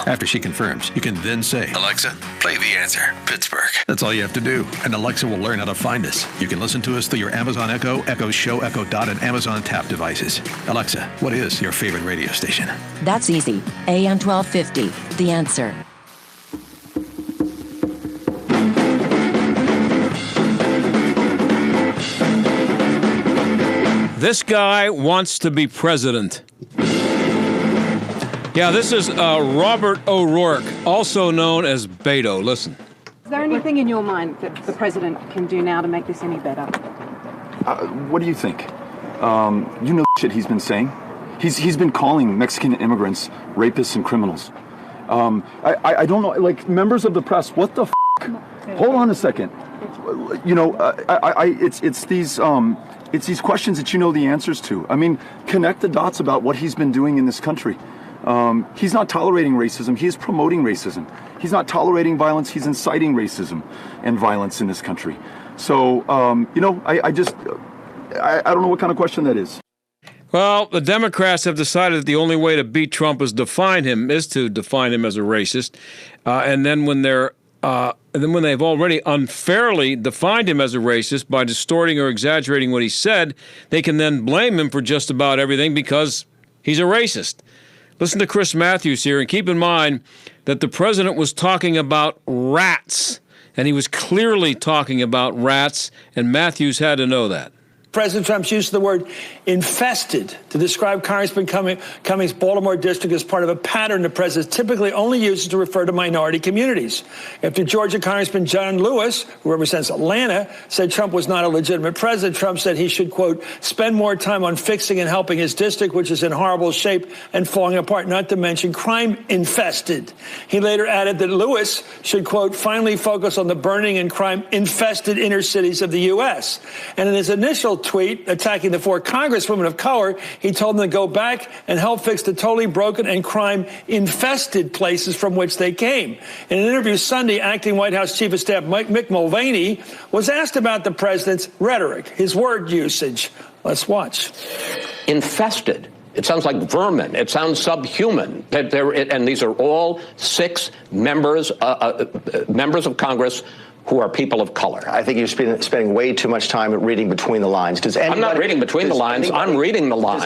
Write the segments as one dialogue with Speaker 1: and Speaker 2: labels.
Speaker 1: After she confirms, you can then say,
Speaker 2: Alexa, play the answer, Pittsburgh.
Speaker 1: That's all you have to do, and Alexa will learn how to find us. You can listen to us through your Amazon Echo, Echo Show, Echo Dot, and Amazon Tap devices. Alexa, what is your favorite radio station?
Speaker 3: That's easy. AM 1250, The Answer.
Speaker 4: This guy wants to be president. Yeah, this is Robert O'Rourke, also known as Beto. Listen.
Speaker 5: Is there anything in your mind that the president can do now to make this any better?
Speaker 6: What do you think? You know shit he's been saying. He's been calling Mexican immigrants rapists and criminals. I don't know, like, members of the press, what the f***? Hold on a second. You know, it's these questions that you know the answers to. I mean, connect the dots about what he's been doing in this country. He's not tolerating racism, he is promoting racism. He's not tolerating violence, he's inciting racism and violence in this country. So, you know, I don't know what kind of question that is.
Speaker 4: Well, the Democrats have decided that the only way to beat Trump is to define him as a racist. And then when they've already unfairly defined him as a racist by distorting or exaggerating what he said, they can then blame him for just about everything because he's a racist. Listen to Chris Matthews here, and keep in mind that the president was talking about rats, and he was clearly talking about rats, and Matthews had to know that.
Speaker 7: President Trump's use of the word infested to describe Congressman Cummings' Baltimore district as part of a pattern the president typically only uses to refer to minority communities. After Georgia Congressman John Lewis, who represents Atlanta, said Trump was not a legitimate president, Trump said he should, quote, spend more time on fixing and helping his district, which is in horrible shape and falling apart, not to mention crime infested. He later added that Lewis should, quote, finally focus on the burning and crime infested inner cities of the U.S. And in his initial tweet attacking the 4 congresswomen of color, he told them to go back and help fix the totally broken and crime-infested places from which they came. In an interview Sunday, acting White House Chief of Staff Mick Mulvaney was asked about the president's rhetoric, his word usage. Let's watch.
Speaker 8: Infested. It sounds like vermin. It sounds subhuman. And these are all 6 members of Congress who are people of color.
Speaker 9: I think you're spending way too much time reading between the lines.
Speaker 8: I'm not reading between the lines. I'm reading the lines.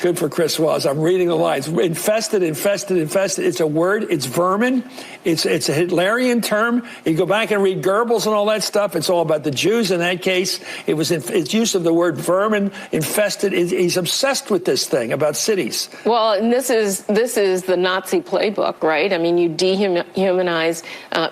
Speaker 7: Good for Chris Wallace. I'm reading the lines. Infested, infested, infested. It's a word. It's vermin. It's a Hitlerian term. You go back and read Goebbels and all that stuff. It's all about the Jews in that case. It was its use of the word vermin, infested. He's obsessed with this thing about cities.
Speaker 10: Well, and this is the Nazi playbook, right? I mean, you dehumanize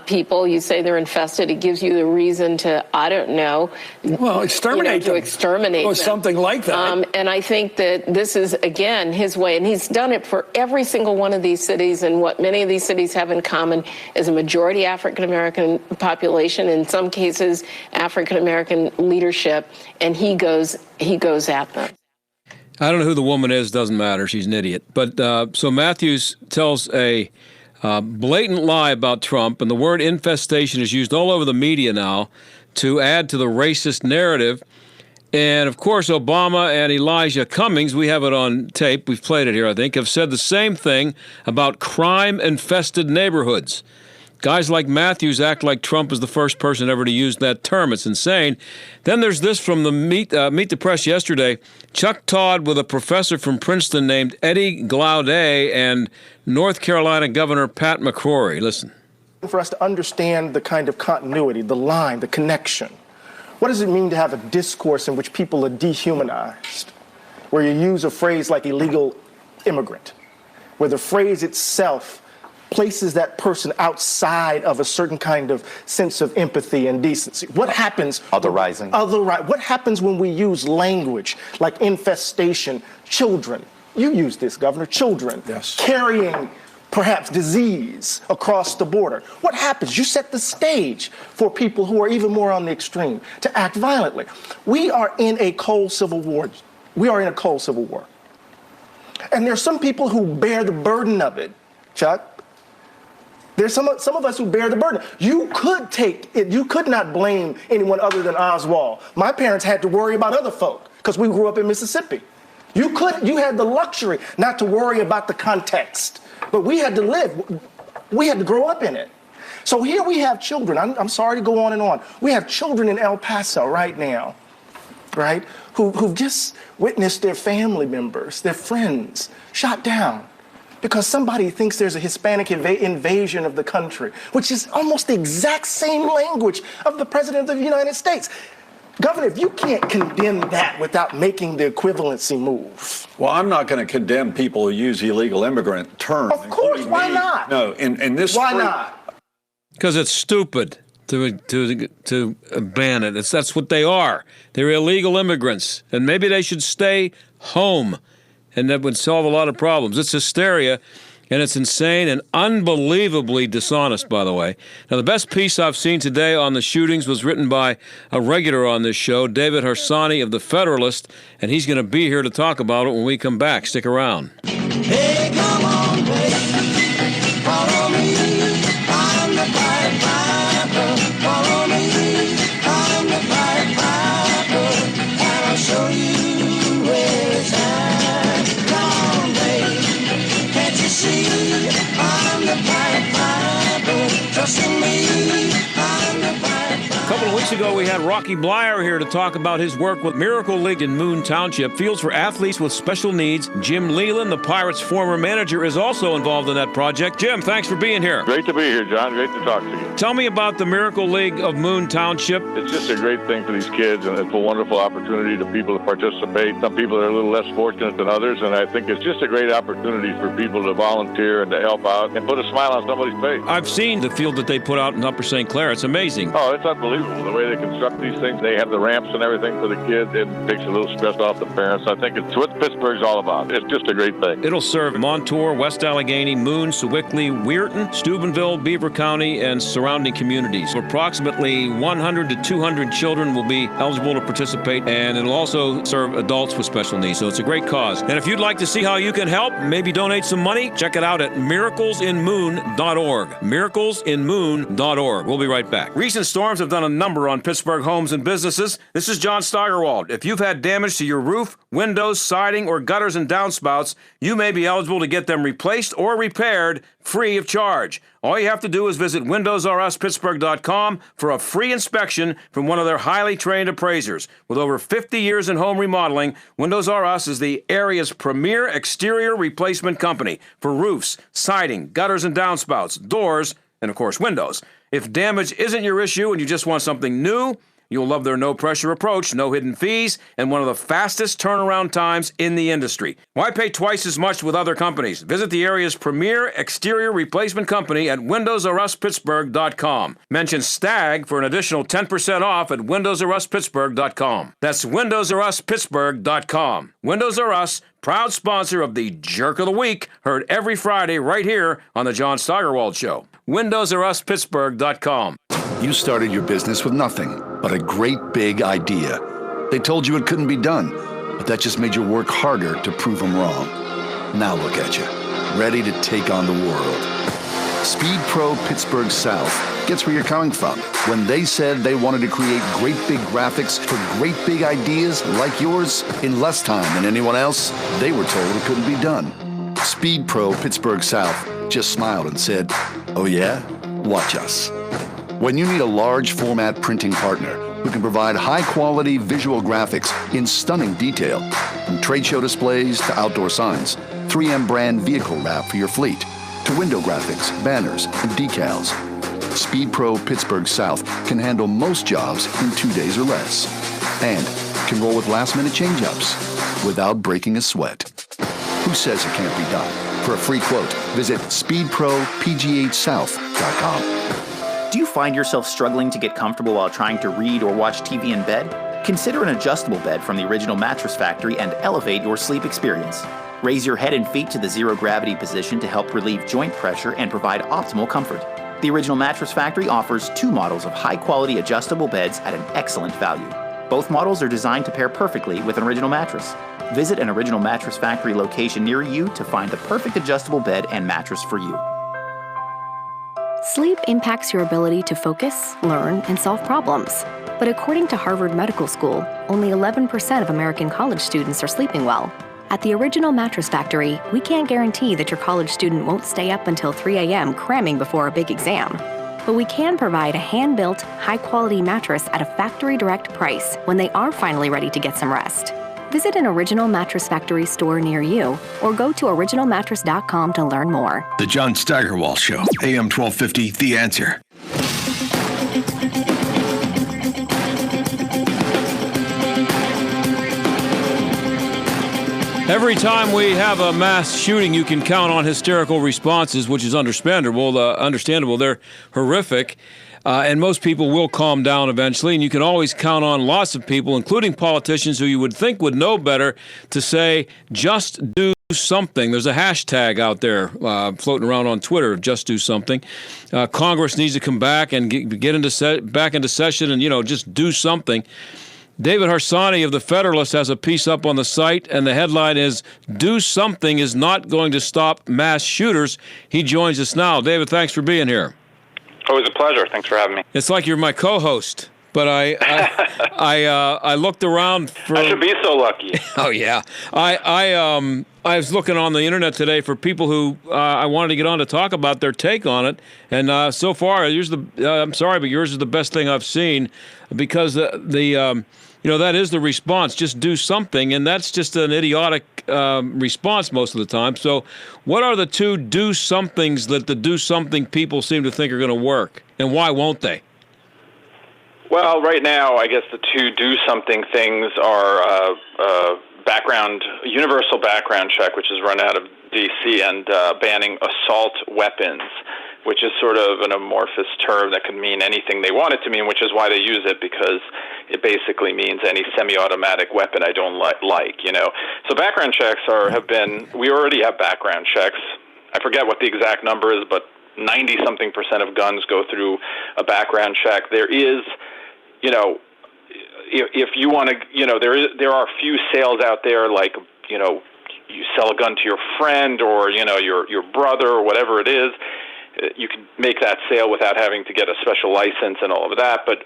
Speaker 10: people. You say they're infested. It gives you the reason to, I don't know.
Speaker 7: Well, exterminate them.
Speaker 10: To exterminate them.
Speaker 7: Or something like that.
Speaker 10: And I think that this is, again, his way. And he's done it for every single one of these cities. And what many of these cities have in common is a majority African-American population, in some cases African-American leadership. And he goes at them.
Speaker 4: I don't know who the woman is. Doesn't matter. She's an idiot. But so Matthews tells a blatant lie about Trump, and the word infestation is used all over the media now to add to the racist narrative. And, of course, Obama and Elijah Cummings, we have it on tape, we've played it here, I think, have said the same thing about crime-infested neighborhoods. Guys like Matthews act like Trump is the first person ever to use that term. It's insane. Then there's this from the Meet the Press yesterday. Chuck Todd with a professor from Princeton named Eddie Glaude and North Carolina Governor Pat McCrory. Listen.
Speaker 11: For us to understand the kind of continuity, the line, the connection. What does it mean to have a discourse in which people are dehumanized, where you use a phrase like illegal immigrant, where the phrase itself places that person outside of a certain kind of sense of empathy and decency? What happens?
Speaker 9: Otherizing.
Speaker 11: What happens when we use language like infestation, children? You use this, Governor, children.
Speaker 7: Yes.
Speaker 11: Carrying perhaps disease across the border. What happens? You set the stage for people who are even more on the extreme to act violently. We are in a cold civil war. And there's some people who bear the burden of it, Chuck. There's some of us who bear the burden. You could take it. You could not blame anyone other than Oswald. My parents had to worry about other folk because we grew up in Mississippi. You had the luxury not to worry about the context, but we had to live. We had to grow up in it. So here we have children. I'm sorry to go on and on. We have children in El Paso right now, right, who've just witnessed their family members, their friends, shot down because somebody thinks there's a Hispanic invasion of the country, which is almost the exact same language of the President of the United States. Governor, if you can't condemn that without making the equivalency move.
Speaker 12: Well, I'm not going to condemn people who use illegal immigrant terms.
Speaker 11: Of course, why not?
Speaker 12: No, in this.
Speaker 11: Why not?
Speaker 4: Because it's stupid to ban it. That's what they are. They're illegal immigrants, and maybe they should stay home, and that would solve a lot of problems. It's hysteria, and it's insane and unbelievably dishonest, by the way. Now, the best piece I've seen today on the shootings was written by a regular on this show, David Harsani of The Federalist, and he's going to be here to talk about it when we come back. Stick around.
Speaker 13: Hey, come on, baby, follow me. I'm the Pied Piper. Follow me. I'm the Pied Piper, and I'll show you where it's at. Come on, baby, can't you see? I'm the Pied Piper. Trust in me. I'm the Pied Piper.
Speaker 4: A couple of weeks ago, we had Rocky Blyer here to talk about his work with Miracle League in Moon Township, Fields for Athletes with Special Needs. Jim Leland, the Pirates' former manager, is also involved in that project. Jim, thanks for being here.
Speaker 14: Great to be here, John. Great to talk to you.
Speaker 4: Tell me about the Miracle League of Moon Township.
Speaker 14: It's just a great thing for these kids, and it's a wonderful opportunity to people to participate. Some people are a little less fortunate than others, and I think it's just a great opportunity for people to volunteer and to help out and put a smile on somebody's face.
Speaker 4: I've seen the field that they put out in Upper St. Clair. It's amazing.
Speaker 14: Oh, it's unbelievable. The way they construct these things, they have the ramps and everything for the kids. It takes a little stress off the parents. I think it's what Pittsburgh's all about. It's just a great thing.
Speaker 4: It'll serve Montour, West Allegheny, Moon, Sewickley, Weirton, Steubenville, Beaver County, and surrounding communities. Approximately 100 to 200 children will be eligible to participate, and it'll also serve adults with special needs. So it's a great cause. And if you'd like to see how you can help, maybe donate some money, check it out at miraclesinmoon.org. Miraclesinmoon.org. We'll be right back. Recent storms have done a number on Pittsburgh homes and businesses. This is John Steigerwald. If you've had damage to your roof, windows, siding, or gutters and downspouts, you may be eligible to get them replaced or repaired free of charge. All you have to do is visit WindowsRUsPittsburgh.com for a free inspection from one of their highly trained appraisers. With over 50 years in home remodeling, Windows R Us is the area's premier exterior replacement company for roofs, siding, gutters and downspouts, doors, and of course windows. If damage isn't your issue and you just want something new, you'll love their no-pressure approach, no hidden fees, and one of the fastest turnaround times in the industry. Why pay twice as much with other companies? Visit the area's premier exterior replacement company at WindowsRUsPittsburgh.com. Mention STAG for an additional 10% off at WindowsRUsPittsburgh.com. That's WindowsRUsPittsburgh.com. Windows R Us, proud sponsor of the Jerk of the Week, heard every Friday right here on the John Steigerwald Show. WindowsRUsPittsburgh.com.
Speaker 15: You started your business with nothing but a great big idea. They told you it couldn't be done, but that just made your work harder to prove them wrong. Now look at you, ready to take on the world. Speed Pro Pittsburgh South gets where you're coming from. When they said they wanted to create great big graphics for great big ideas like yours in less time than anyone else, they were told it couldn't be done. Speed Pro Pittsburgh South just smiled and said, "Oh yeah? Watch us." When you need a large format printing partner who can provide high quality visual graphics in stunning detail, from trade show displays to outdoor signs, 3M brand vehicle wrap for your fleet, to window graphics, banners, and decals, Speed Pro Pittsburgh South can handle most jobs in 2 days or less, and can roll with last minute change-ups without breaking a sweat. Who says it can't be done? For a free quote, visit speedpropghsouth.com.
Speaker 16: Do you find yourself struggling to get comfortable while trying to read or watch TV in bed? Consider an adjustable bed from the Original Mattress Factory and elevate your sleep experience. Raise your head and feet to the zero-gravity position to help relieve joint pressure and provide optimal comfort. The Original Mattress Factory offers 2 models of high-quality adjustable beds at an excellent value. Both models are designed to pair perfectly with an Original mattress. Visit an Original Mattress Factory location near you to find the perfect adjustable bed and mattress for you.
Speaker 17: Sleep impacts your ability to focus, learn, and solve problems. But according to Harvard Medical School, only 11% of American college students are sleeping well. At the Original Mattress Factory, we can't guarantee that your college student won't stay up until 3 a.m. cramming before a big exam. But we can provide a hand-built, high-quality mattress at a factory direct price when they are finally ready to get some rest. Visit an Original Mattress Factory store near you or go to originalmattress.com to learn more.
Speaker 1: The John Steigerwald Show, AM 1250, The Answer.
Speaker 4: Every time we have a mass shooting, you can count on hysterical responses, which is understandable. They're horrific, and most people will calm down eventually. And you can always count on lots of people, including politicians who you would think would know better, to say, just do something. There's a hashtag out there floating around on Twitter, just do something. Congress needs to come back and get back into session and, just do something. David Harsanyi of The Federalist has a piece up on the site, and the headline is, "Do Something is Not Going to Stop Mass Shooters." He joins us now. David, thanks for being here.
Speaker 18: Always a pleasure. Thanks for having me.
Speaker 4: It's like you're my co-host, but I looked around for...
Speaker 18: I should be so lucky.
Speaker 4: Oh, yeah. I was looking on the internet today for people who I wanted to get on to talk about their take on it, and so far, I'm sorry, but yours is the best thing I've seen, because that is the response. Just do something, and that's just an idiotic response most of the time. So what are the two do somethings that the do something people seem to think are going to work, and why won't they?
Speaker 18: Well, right now, I guess the two do something things are universal background check, which is run out of D.C., and banning assault weapons, which is sort of an amorphous term that could mean anything they want it to mean, which is why they use it, because it basically means any semi-automatic weapon I don't like. So background checks we already have background checks. I forget what the exact number is, but 90-something% of guns go through a background check. There is, if you want to, there are a few sales out there, like, you sell a gun to your friend or, your brother or whatever it is. You can make that sale without having to get a special license and all of that. But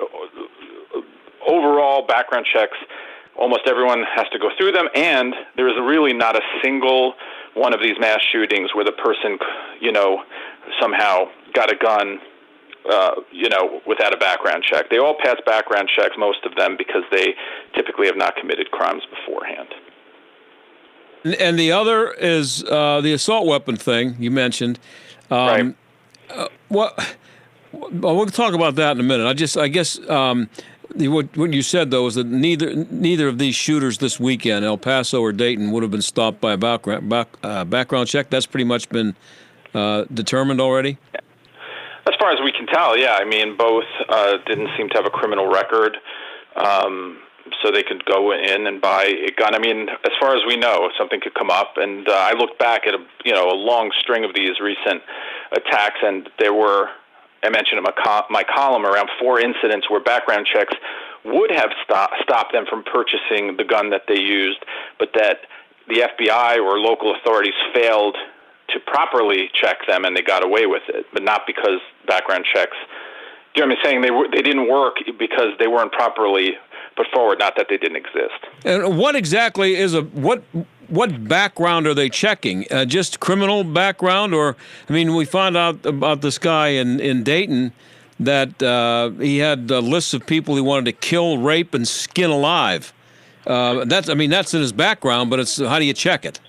Speaker 18: overall, background checks, almost everyone has to go through them. And there is really not a single one of these mass shootings where the person, somehow got a gun, without a background check. They all pass background checks, most of them, because they typically have not committed crimes beforehand.
Speaker 4: And the other is the assault weapon thing you mentioned.
Speaker 18: Right.
Speaker 4: We'll talk about that in a minute. I guess what you said, though, is that neither of these shooters this weekend, El Paso or Dayton, would have been stopped by a background check. That's pretty much been determined already?
Speaker 18: As far as we can tell, yeah. I mean, both didn't seem to have a criminal record, so they could go in and buy a gun. I mean, as far as we know, something could come up. And I looked back at a long string of these recent attacks, and there were, I mentioned in my column, around 4 incidents where background checks would have stopped them from purchasing the gun that they used, but that the FBI or local authorities failed to properly check them, and they got away with it, but not because background checks. You know what I'm saying? They didn't work because they weren't properly put forward, not that they didn't exist. And
Speaker 4: what exactly is what background are they checking? Just criminal background, or we found out about this guy in Dayton that he had lists of people he wanted to kill, rape, and skin alive. That's in his background, but it's how do you check it?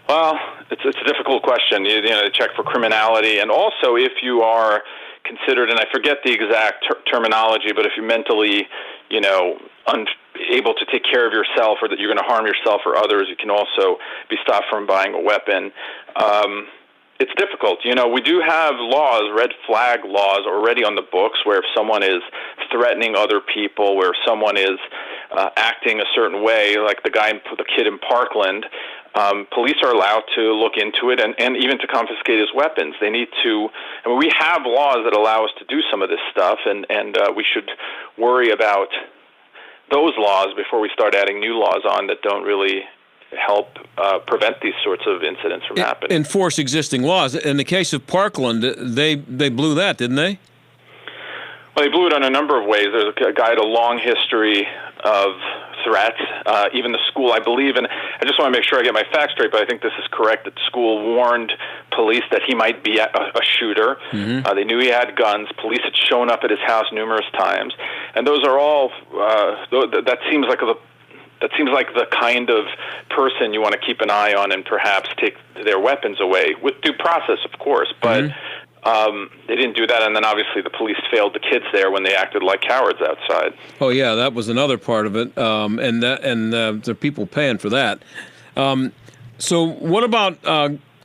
Speaker 18: Well, it's a difficult question. You check for criminality, and also if you are considered, and I forget the exact terminology, but if you're mentally, unable to take care of yourself, or that you're going to harm yourself or others, you can also be stopped from buying a weapon. It's difficult. We do have laws, red flag laws, already on the books, where if someone is threatening other people, where someone is acting a certain way, like the kid in Parkland, police are allowed to look into it and even to confiscate his weapons. They need to. We have laws that allow us to do some of this stuff, and we should worry about those laws before we start adding new laws on that don't really help prevent these sorts of incidents from happening.
Speaker 4: Enforce existing laws. In the case of Parkland, they blew that, didn't they? Well,
Speaker 18: they blew it in a number of ways. There's a guy had a long history of threat. Even the school, I believe, and I just want to make sure I get my facts straight, but I think this is correct, that the school warned police that he might be a shooter. They knew he had guns. Police had shown up at his house numerous times. And those are all, that seems like the kind of person you want to keep an eye on and perhaps take their weapons away, with due process, of course. But they didn't do that, and then obviously the police failed the kids there when they acted like cowards outside.
Speaker 4: Oh yeah, that was another part of it, and there are people paying for that. So what about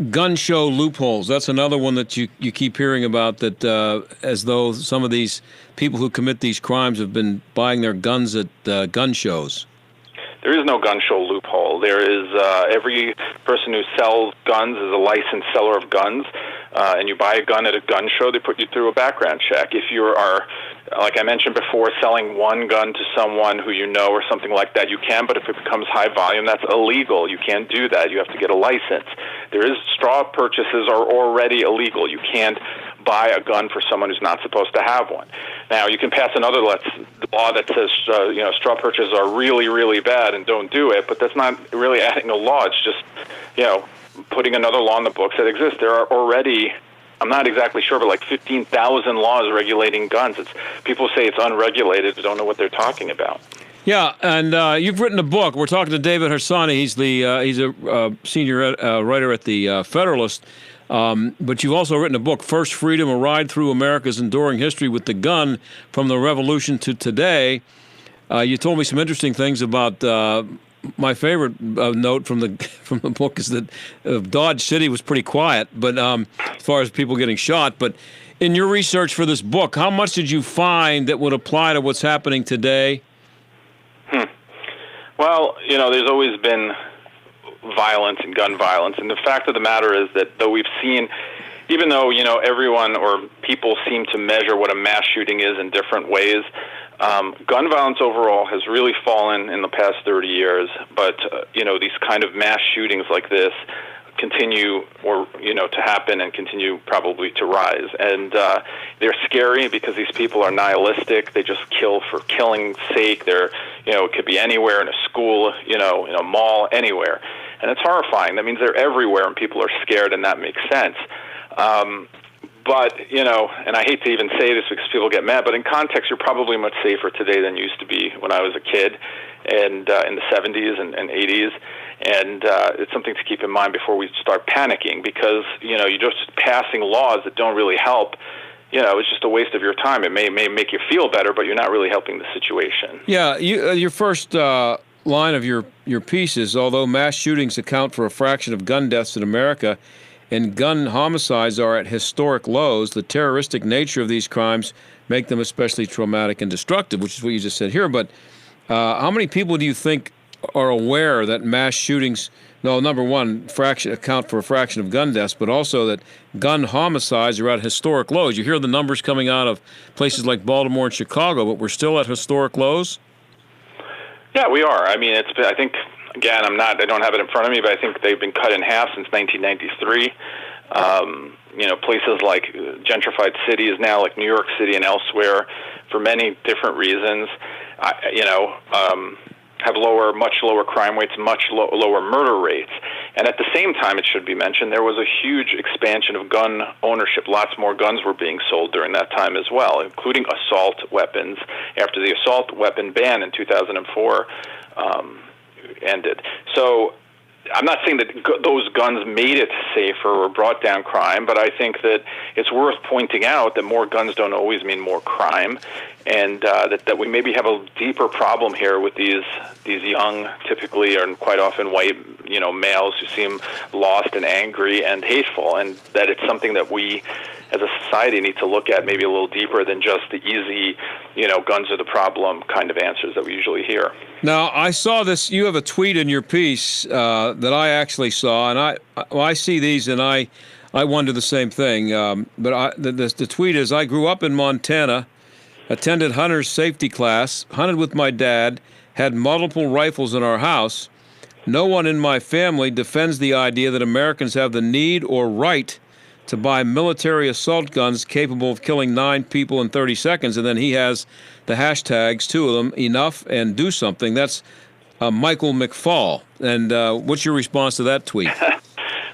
Speaker 4: gun show loopholes? That's another one that you keep hearing about, that as though some of these people who commit these crimes have been buying their guns at gun shows.
Speaker 18: There is no gun show loophole. There is every person who sells guns is a licensed seller of guns, and you buy a gun at a gun show, they put you through a background check. If you are, like I mentioned before, selling one gun to someone who you know or something like that, you can, but if it becomes high volume, that's illegal. You can't do that. You have to get a license. Straw purchases are already illegal. You can't buy a gun for someone who's not supposed to have one. Now, you can pass another law that says straw purchases are really, really bad and don't do it, but that's not really adding a law. It's just, putting another law in the books that exists. There are already, I'm not exactly sure, but like 15,000 laws regulating guns. People say it's unregulated, but don't know what they're talking about.
Speaker 4: Yeah, and you've written a book. We're talking to David Harsani. He's a senior writer at the Federalist. But you've also written a book, First Freedom, A Ride Through America's Enduring History with the Gun from the Revolution to Today. You told me some interesting things about my favorite note from the book is that Dodge City was pretty quiet, but as far as people getting shot. But in your research for this book, how much did you find that would apply to what's happening today?
Speaker 18: Well, there's always been violence and gun violence, and the fact of the matter is that though we've seen, even though everyone or people seem to measure what a mass shooting is in different ways, gun violence overall has really fallen in the past 30 years. But these kind of mass shootings like this continue to happen and continue probably to rise. And they're scary because these people are nihilistic. They just kill for killing's sake. They're, it could be anywhere, in a school, in a mall, anywhere. And it's horrifying. That means they're everywhere and people are scared, and that makes sense. But, and I hate to even say this because people get mad, but in context, you're probably much safer today than you used to be when I was a kid and in the 70s and 80s. And it's something to keep in mind before we start panicking, because, you're just passing laws that don't really help. It's just a waste of your time. It may make you feel better, but you're not really helping the situation.
Speaker 4: Yeah, your first line of your piece is, although mass shootings account for a fraction of gun deaths in America and gun homicides are at historic lows, the terroristic nature of these crimes make them especially traumatic and destructive, which is what you just said here. But how many people do you think are aware that mass shootings, number one, account for a fraction of gun deaths, but also that gun homicides are at historic lows? You hear the numbers coming out of places like Baltimore and Chicago, but we're still at historic lows?
Speaker 18: Yeah, we are. I mean, I think, again, I don't have it in front of me, but I think they've been cut in half since 1993. Places like gentrified cities now, like New York City and elsewhere, for many different reasons, have much lower crime rates, much lower murder rates. And at the same time, it should be mentioned, there was a huge expansion of gun ownership. Lots more guns were being sold during that time as well, including assault weapons, after the assault weapon ban in 2004 ended. So I'm not saying that those guns made it safer or brought down crime, but I think that it's worth pointing out that more guns don't always mean more crime, and that we maybe have a deeper problem here with these young, typically and quite often white, males who seem lost and angry and hateful, and that it's something that we as a society need to look at maybe a little deeper than just the easy, guns are the problem kind of answers that we usually hear.
Speaker 4: Now, I saw this. You have a tweet in your piece that I actually saw, and I see these, and I wonder the same thing. But the tweet is, I grew up in Montana, attended hunter's safety class, hunted with my dad, had multiple rifles in our house. No one in my family defends the idea that Americans have the need or right to buy military assault guns capable of killing 9 people in 30 seconds. And then he has the hashtags, 2 of them, enough and do something. That's Michael McFaul. And what's your response to that tweet?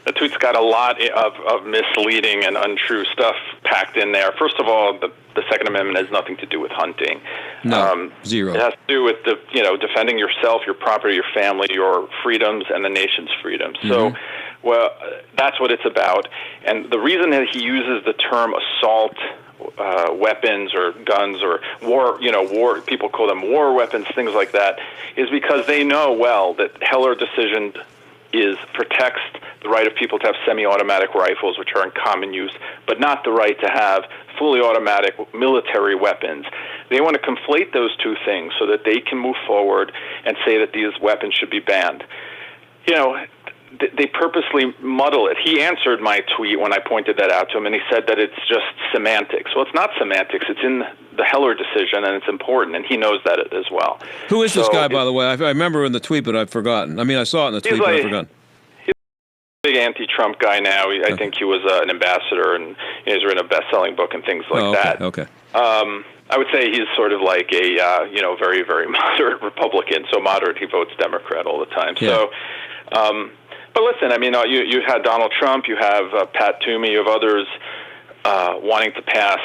Speaker 18: The tweet's got a lot of misleading and untrue stuff packed in there. First of all, the Second Amendment has nothing to do with hunting.
Speaker 4: No, zero.
Speaker 18: It has to do with defending yourself, your property, your family, your freedoms, and the nation's freedoms. So, well, that's what it's about. And the reason that he uses the term assault weapons or guns or war, people call them war weapons, things like that, is because they know well that Heller decision protects the right of people to have semi-automatic rifles, which are in common use, but not the right to have fully automatic military weapons. They want to conflate those two things so that they can move forward and say that these weapons should be banned. They purposely muddle it. He answered my tweet when I pointed that out to him, and he said that it's just semantics. Well, it's not semantics. It's in the Heller decision, and it's important, and he knows that as well.
Speaker 4: Who is this guy, by the way? I remember in the tweet, but I've forgotten. I mean, I saw it in the tweet, but I've forgotten.
Speaker 18: He's a big anti-Trump guy now. I think he was an ambassador, and he's written a best-selling book and things like that.
Speaker 4: Okay.
Speaker 18: I would say he's sort of like a very, very moderate Republican. So moderate, he votes Democrat all the time.
Speaker 4: Yeah.
Speaker 18: So. But listen, I mean, you had Donald Trump, you have Pat Toomey, you have others wanting to pass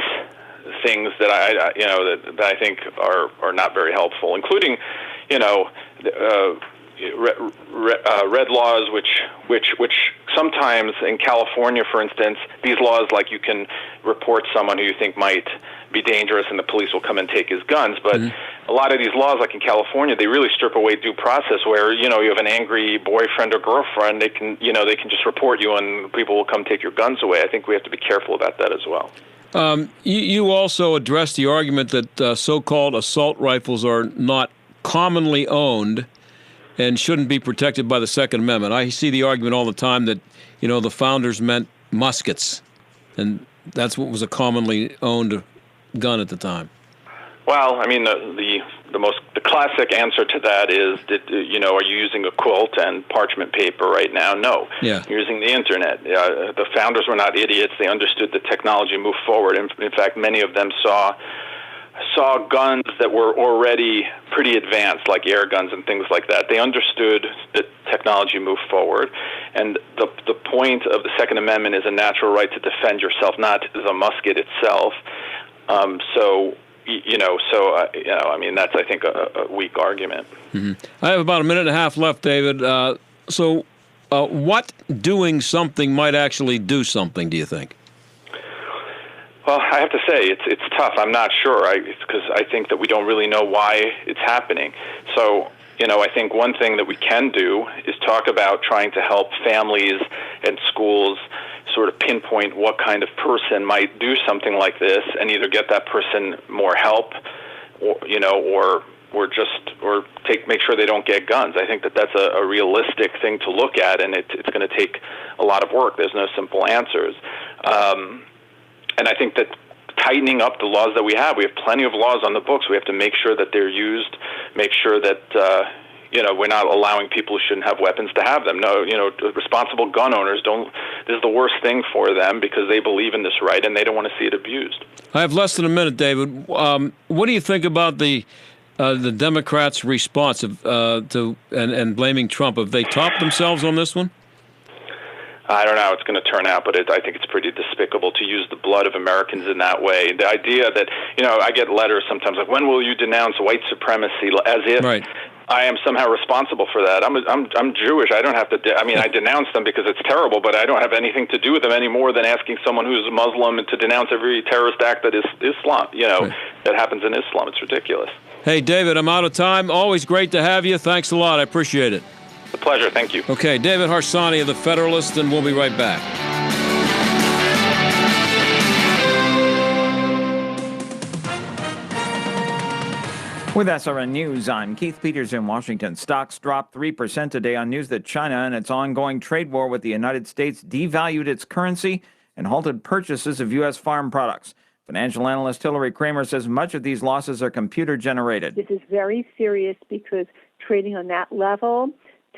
Speaker 18: things that that I think are not very helpful, including, red laws, which sometimes in California, for instance, these laws, like you can report someone who you think might be dangerous and the police will come and take his guns. But a lot of these laws, like in California, they really strip away due process where, you have an angry boyfriend or girlfriend, they can just report you and people will come take your guns away. I think we have to be careful about that as well.
Speaker 4: You also addressed the argument that so-called assault rifles are not commonly owned and shouldn't be protected by the Second Amendment. I see the argument all the time that, the founders meant muskets, and that's what was a commonly owned gun at the time.
Speaker 18: Well, I mean, the classic answer to that is that, are you using a quilt and parchment paper right now? No.
Speaker 4: Yeah.
Speaker 18: You're using the internet. The founders were not idiots. They understood the technology moved forward. In fact, many of them saw guns that were already pretty advanced, like air guns and things like that. They understood that technology moved forward, and the point of the Second Amendment is a natural right to defend yourself, not the musket itself. I mean, that's, I think, a weak argument.
Speaker 4: Mm-hmm. I have about a minute and a half left, David. What doing something might actually do something, do you think?
Speaker 18: Well, I have to say, it's tough. I'm not sure, because I think that we don't really know why it's happening. So, I think one thing that we can do is talk about trying to help families and schools sort of pinpoint what kind of person might do something like this, and either get that person more help, or make sure they don't get guns. I think that that's a realistic thing to look at, and it's going to take a lot of work. There's no simple answers. And I think that tightening up the laws that we have plenty of laws on the books. We have to make sure that they're used, make sure that, we're not allowing people who shouldn't have weapons to have them. No, responsible gun owners this is the worst thing for them because they believe in this right and they don't want to see it abused.
Speaker 4: I have less than a minute, David. What do you think about the Democrats' response and blaming Trump? Have they topped themselves on this one?
Speaker 18: I don't know how it's going to turn out, but I think it's pretty despicable to use the blood of Americans in that way. The idea that, I get letters sometimes like, when will you denounce white supremacy, as if I am somehow responsible for that. I'm Jewish. I don't have to, I denounce them because it's terrible, but I don't have anything to do with them any more than asking someone who's Muslim to denounce every terrorist act that is Islam, that happens in Islam. It's ridiculous.
Speaker 4: Hey, David, I'm out of time. Always great to have you. Thanks a lot. I appreciate it.
Speaker 18: A pleasure. Thank you.
Speaker 4: Okay, David Harsanyi of The Federalist, and we'll be right back.
Speaker 19: With SRN News, I'm Keith Peters in Washington. Stocks dropped 3% today on news that China and its ongoing trade war with the United States devalued its currency and halted purchases of U.S. farm products. Financial analyst Hillary Kramer says much of these losses are computer-generated.
Speaker 20: This is very serious because trading on that level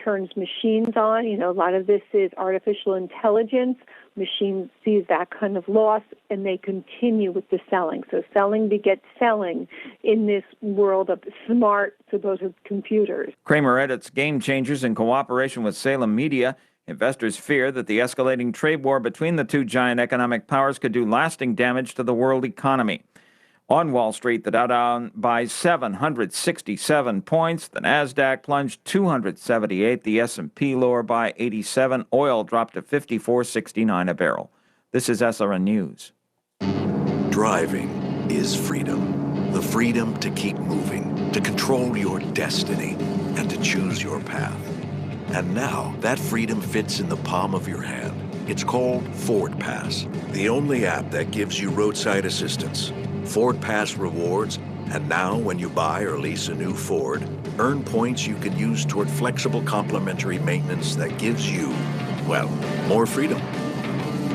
Speaker 20: turns machines on. A lot of this is artificial intelligence machine sees that kind of loss and they continue with the selling. So selling begets selling in this world of smart, supposed computers.
Speaker 19: Kramer edits Game Changers in cooperation with Salem Media. Investors fear that the escalating trade war between the two giant economic powers could do lasting damage to the world economy. On Wall Street, the Dow down by 767 points. The Nasdaq plunged 278. The S&P lower by 87. Oil dropped to $54.69 a barrel. This is SRN News.
Speaker 21: Driving is freedom. The freedom to keep moving, to control your destiny, and to choose your path. And now, that freedom fits in the palm of your hand. It's called Ford Pass, the only app that gives you roadside assistance, Ford Pass rewards, and now when you buy or lease a new Ford, earn points you can use toward flexible complimentary maintenance that gives you, well, more freedom.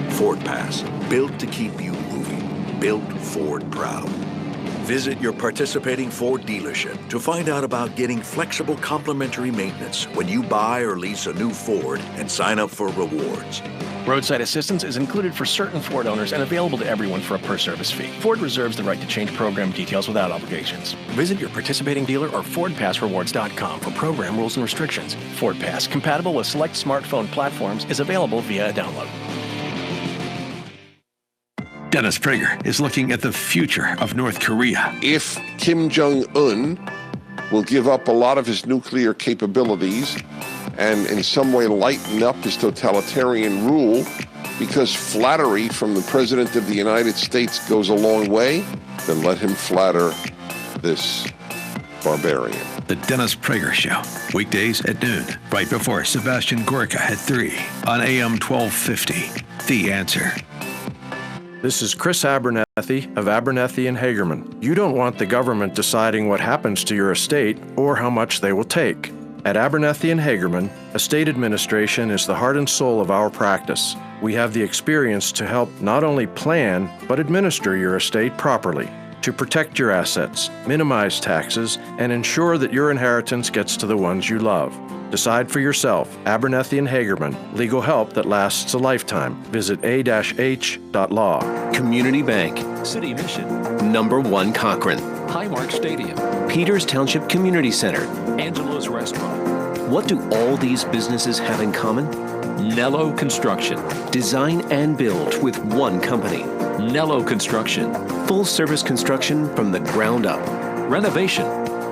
Speaker 21: Ford Pass, built to keep you moving, built Ford proud. Visit your participating Ford dealership to find out about getting flexible complimentary maintenance when you buy or lease a new Ford and sign up for rewards.
Speaker 22: Roadside assistance is included for certain Ford owners and available to everyone for a per-service fee. Ford reserves the right to change program details without obligations. Visit your participating dealer or FordPassRewards.com for program rules and restrictions. Ford Pass, compatible with select smartphone platforms, is available via a download.
Speaker 1: Dennis Prager is looking at the future of North Korea.
Speaker 23: If Kim Jong-un will give up a lot of his nuclear capabilities and in some way lighten up his totalitarian rule, because flattery from the President of the United States goes a long way, then let him flatter this barbarian.
Speaker 1: The Dennis Prager Show, weekdays at noon, right before Sebastian Gorka at 3 on AM 1250. The Answer.
Speaker 24: This is Chris Abernethy of Abernethy and Hagerman. You don't want the government deciding what happens to your estate or how much they will take. At Abernethy and Hagerman, estate administration is the heart and soul of our practice. We have the experience to help not only plan, but administer your estate properly, to protect your assets, minimize taxes, and ensure that your inheritance gets to the ones you love. Decide for yourself. Abernethy and Hagerman. Legal help that lasts a lifetime. Visit a-h.law.
Speaker 25: Community Bank. City Mission. Number 1 Cochrane. Highmark Stadium. Peters Township Community Center. Angelo's Restaurant. What do all these businesses have in common? Nello Construction. Design and build with one company. Nello Construction. Full service construction from the ground up. Renovation.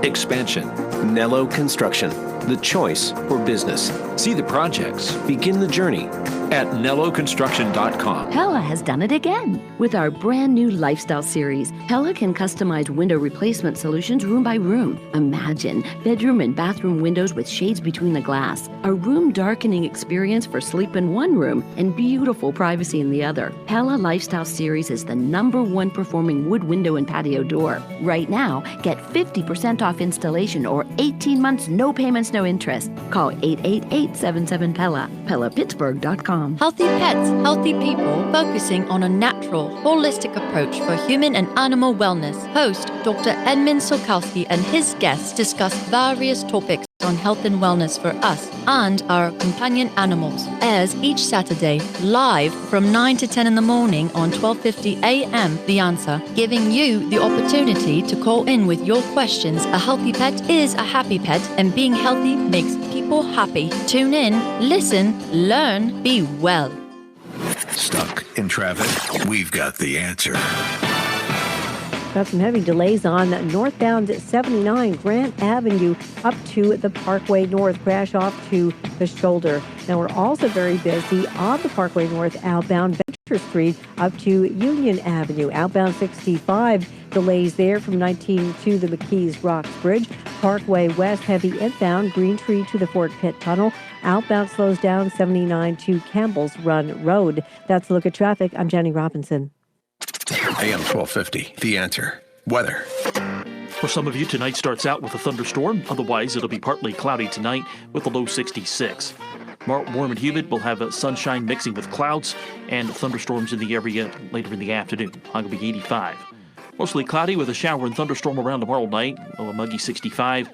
Speaker 25: Expansion. Nello Construction. The choice for business. See the projects. Begin the journey at NelloConstruction.com.
Speaker 3: Pella has done it again. With our brand new lifestyle series, Pella can customize window replacement solutions room by room. Imagine bedroom and bathroom windows with shades between the glass, a room darkening experience for sleep in one room and beautiful privacy in the other. Pella Lifestyle Series is the #1 performing wood window and patio door. Right now, get 50% off installation or 18 months, no payments, no interest. Call 888-77-PELLA, PellaPittsburgh.com.
Speaker 26: Healthy pets, healthy people, focusing on a natural, holistic approach for human and animal wellness. Host Dr. Edmund Sokalski and his guests discuss various topics on health and wellness for us and our companion animals. Airs each Saturday, live from 9 to 10 in the morning on 1250 AM The Answer, giving you the opportunity to call in with your questions. A healthy pet is a happy pet, and being healthy makes people happy. Tune in, listen, learn, be well.
Speaker 1: Stuck in traffic? We've got the answer.
Speaker 27: Got some heavy delays on northbound 79 Grant Avenue up to the Parkway North, crash off to the shoulder. Now we're also very busy on the Parkway North outbound Venture Street up to Union Avenue. Outbound 65 delays there from 19 to the McKees Rocks Bridge. Parkway West heavy inbound Green Tree to the Fort Pitt Tunnel. Outbound slows down 79 to Campbell's Run Road. That's a look at traffic. I'm Jenny Robinson.
Speaker 1: AM 1250, The Answer. Weather.
Speaker 28: For some of you, tonight starts out with a thunderstorm. Otherwise, it'll be partly cloudy tonight with a low 66. Warm and humid. We'll have sunshine mixing with clouds and thunderstorms in the area later in the afternoon. High will be 85. Mostly cloudy with a shower and thunderstorm around tomorrow night. A muggy 65.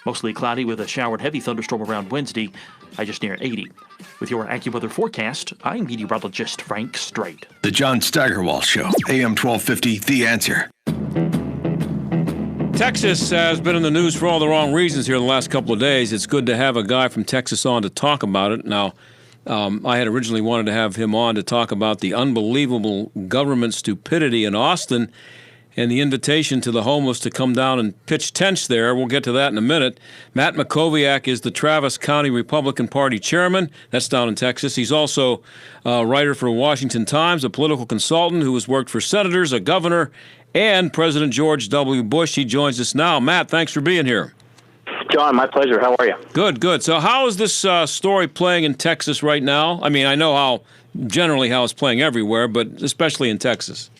Speaker 28: Mostly cloudy with a shower and heavy thunderstorm around Wednesday, high just near 80. With your AccuWeather forecast, I'm meteorologist Frank Strait.
Speaker 1: The John Steigerwald Show, AM 1250, The Answer.
Speaker 4: Texas has been in the news for all the wrong reasons here in the last couple of days. It's good to have a guy from Texas on to talk about it. Now, I had originally wanted to have him on to talk about the unbelievable government stupidity in Austin and the invitation to the homeless to come down and pitch tents there. We'll get to that in a minute. Matt Makoviak is the Travis County Republican Party chairman. That's down in Texas. He's also a writer for Washington Times, a political consultant who has worked for senators, a governor, and President George W. Bush. He joins us now. Matt, thanks for being here.
Speaker 2: John, my pleasure. How are you?
Speaker 4: Good, good. So how is this story playing in Texas right now? I mean, I know how it's playing everywhere, but especially in Texas.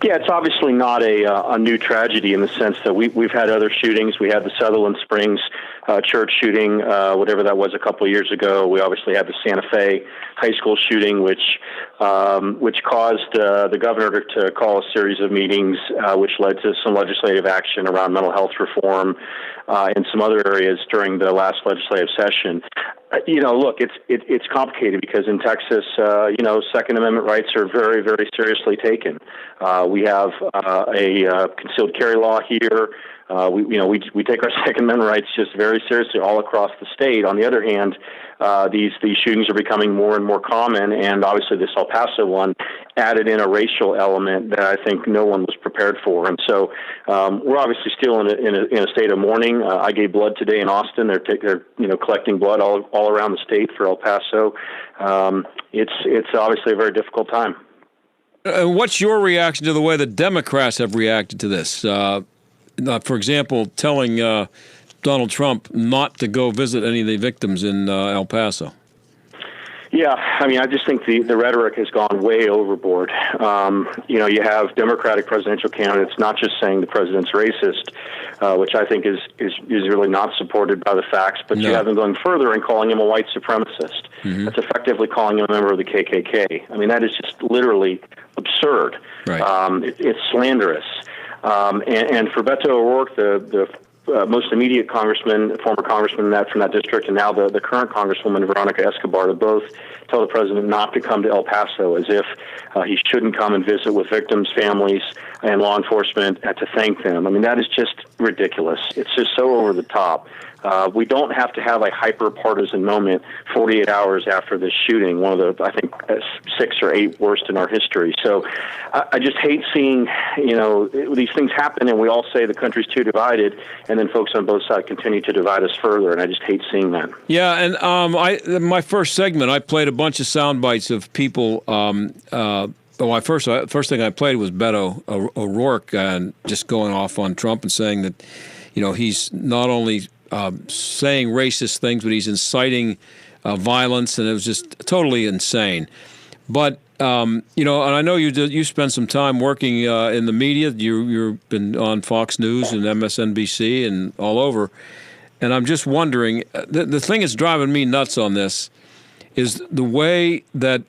Speaker 2: Yeah, it's obviously not a new tragedy in the sense that we've had other shootings. We had the Sutherland Springs church shooting, whatever that was, a couple of years ago. We obviously had the Santa Fe high school shooting, which caused the governor to call a series of meetings, which led to some legislative action around mental health reform in some other areas during the last legislative session. Look, it's complicated because in Texas, Second Amendment rights are very, very seriously taken. We have a concealed carry law here. We take our Second Amendment rights just very seriously all across the state. On the other hand, these shootings are becoming more and more common, and obviously this El Paso one added in a racial element that I think no one was prepared for. And so we're obviously still in a state of mourning. I gave blood today in Austin. They're collecting blood all around the state for El Paso. It's obviously a very difficult time.
Speaker 4: What's your reaction to the way the Democrats have reacted to this? For example, telling Donald Trump not to go visit any of the victims in El Paso.
Speaker 2: Yeah, I mean, I just think the rhetoric has gone way overboard. You have Democratic presidential candidates not just saying the president's racist, which I think is really not supported by the facts, but you have them going further and calling him a white supremacist. Mm-hmm. That's effectively calling him a member of the KKK. I mean, that is just literally absurd. Right. It's slanderous. And for Beto O'Rourke, the most immediate former congressman from that district, and now the current Congresswoman Veronica Escobar, to both tell the president not to come to El Paso, as if he shouldn't come and visit with victims' families and law enforcement to thank them. I mean, that is just ridiculous. It's just so over the top. We don't have to have a hyper-partisan moment 48 hours after this shooting, one of the, I think, 6 or 8 worst in our history. So I just hate seeing, these things happen, and we all say the country's too divided, and then folks on both sides continue to divide us further, and I just hate seeing that. Yeah,
Speaker 4: and my first segment, I played a bunch of sound bites of people. First thing I played was Beto O'Rourke just going off on Trump and saying that, he's not only saying racist things, but he's inciting violence, and it was just totally insane. But and I know you spent some time working in the media. You've been on Fox News and MSNBC and all over, and I'm just wondering, the thing that's driving me nuts on this is the way that,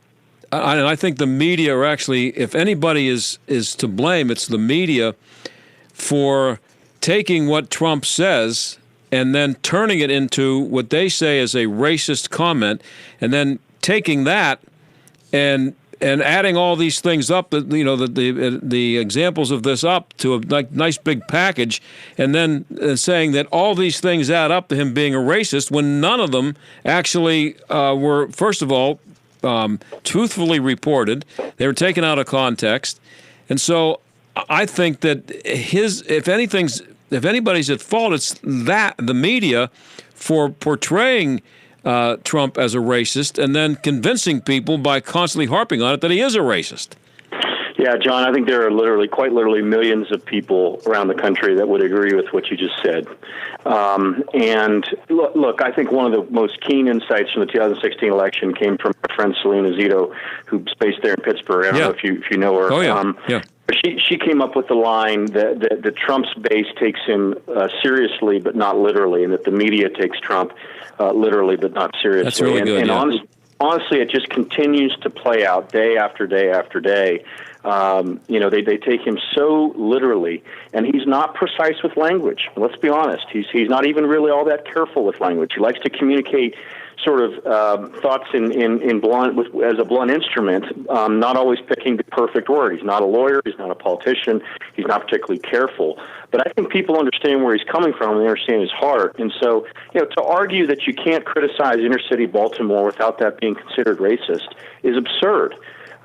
Speaker 4: and I think the media are actually, if anybody is to blame, it's the media for taking what Trump says and then turning it into what they say is a racist comment, and then taking that and adding all these things up, the examples of this up to a nice big package, and then saying that all these things add up to him being a racist when none of them actually were, first of all, truthfully reported. They were taken out of context. And so I think that if anybody's at fault, it's the media for portraying Trump as a racist and then convincing people by constantly harping on it that he is a racist.
Speaker 2: Yeah, John, I think there are quite literally millions of people around the country that would agree with what you just said. And look, I think one of the most keen insights from the 2016 election came from our friend Selena Zito, who's based there in Pittsburgh. I don't know if you know her.
Speaker 4: Oh, yeah. Yeah.
Speaker 2: She came up with the line that Trump's base takes him seriously but not literally, and that the media takes Trump literally but not seriously.
Speaker 4: That's really good.
Speaker 2: honestly, it just continues to play out day after day after day. They take him so literally, and he's not precise with language. Let's be honest. He's not even really all that careful with language. He likes to communicate sort of thoughts in blunt as a blunt instrument, not always picking the perfect word. He's not a lawyer. He's not a politician. He's not particularly careful. But I think people understand where he's coming from and they understand his heart. And so, to argue that you can't criticize inner city Baltimore without that being considered racist is absurd.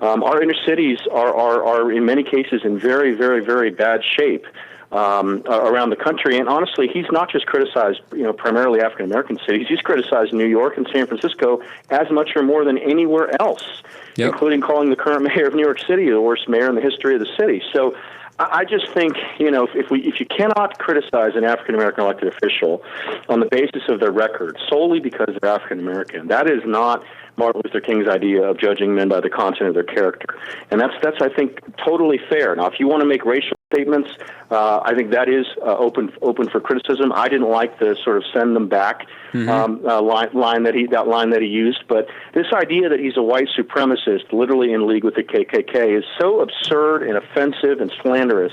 Speaker 2: Our inner cities are in many cases in very, very, very bad shape around the country. And honestly, he's not just criticized, primarily African American cities. He's criticized New York and San Francisco as much or more than anywhere else, including calling the current mayor of New York City the worst mayor in the history of the city. So I just think, if you cannot criticize an African American elected official on the basis of their record solely because they're African American, that is not Martin Luther King's idea of judging men by the content of their character. And that's I think, totally fair. Now, if you want to make racial statements, I think that is open for criticism. I didn't like the sort of send them back line that he used. But this idea that he's a white supremacist, literally in league with the KKK, is so absurd and offensive and slanderous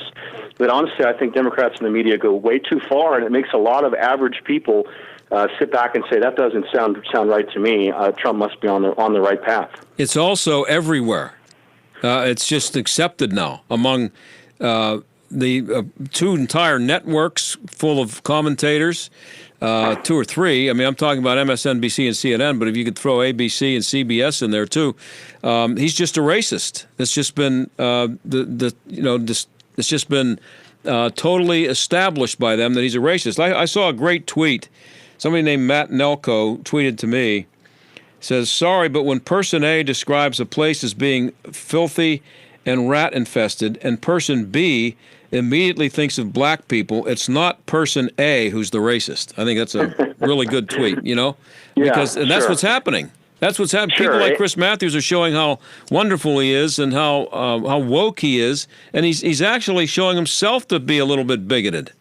Speaker 2: that honestly, I think Democrats in the media go way too far, and it makes a lot of average people sit back and say, that doesn't sound right to me. Trump must be on the right path.
Speaker 4: It's also everywhere. It's just accepted now among the two entire networks full of commentators, two or three. I mean, I'm talking about MSNBC and CNN, but if you could throw ABC and CBS in there too, he's just a racist. It's just been it's just been totally established by them that he's a racist. I saw a great tweet. Somebody named Matt Nelko tweeted to me, says, "Sorry, but when person A describes a place as being filthy and rat infested, and person B immediately thinks of black people, it's not person A who's the racist." I think that's a really good tweet, because that's what's happening. That's what's happening. People like Chris Matthews are showing how wonderful he is and how woke he is, and he's actually showing himself to be a little bit bigoted.